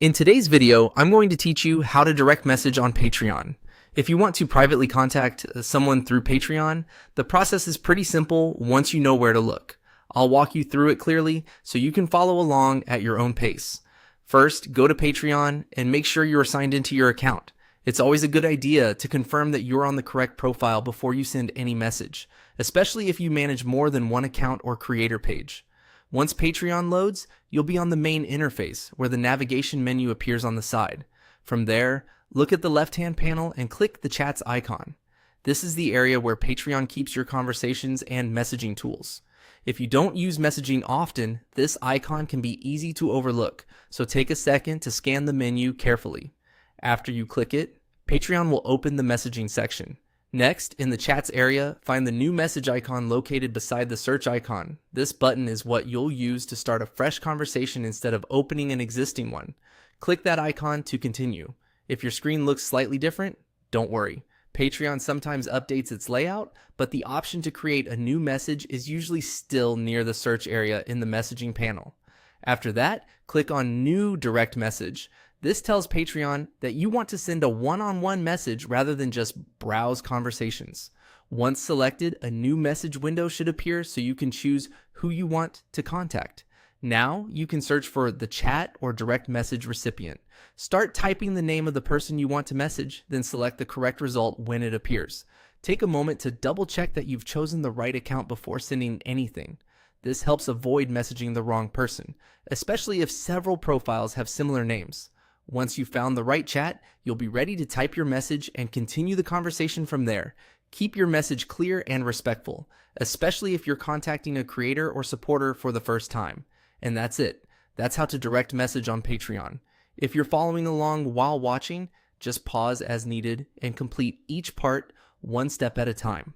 In today's video, I'm going to teach you how to direct message on Patreon. If you want to privately contact someone through Patreon, the process is pretty simple once you know where to look. I'll walk you through it clearly so you can follow along at your own pace. First, go to Patreon and make sure you're signed into your account. It's always a good idea to confirm that you're on the correct profile before you send any message, especially if you manage more than one account or creator page. Once Patreon loads, you'll be on the main interface where the navigation menu appears on the side. From there, look at the left-hand panel and click the chats icon. This is the area where Patreon keeps your conversations and messaging tools. If you don't use messaging often, this icon can be easy to overlook, so take a second to scan the menu carefully. After you click it, Patreon will open the messaging section. Next, in the chats area, find the new message icon located beside the search icon. This button is what you'll use to start a fresh conversation instead of opening an existing one. Click that icon to continue. If your screen looks slightly different, don't worry. Patreon sometimes updates its layout, but the option to create a new message is usually still near the search area in the messaging panel. After that, click on New Direct Message. This tells Patreon that you want to send a one-on-one message rather than just browse conversations. Once selected, a new message window should appear so you can choose who you want to contact. Now you can search for the chat or direct message recipient. Start typing the name of the person you want to message, then select the correct result when it appears. Take a moment to double check that you've chosen the right account before sending anything. This helps avoid messaging the wrong person, especially if several profiles have similar names. Once you've found the right chat, you'll be ready to type your message and continue the conversation from there. Keep your message clear and respectful, especially if you're contacting a creator or supporter for the first time. And that's it. That's how to direct message on Patreon. If you're following along while watching, just pause as needed and complete each part one step at a time.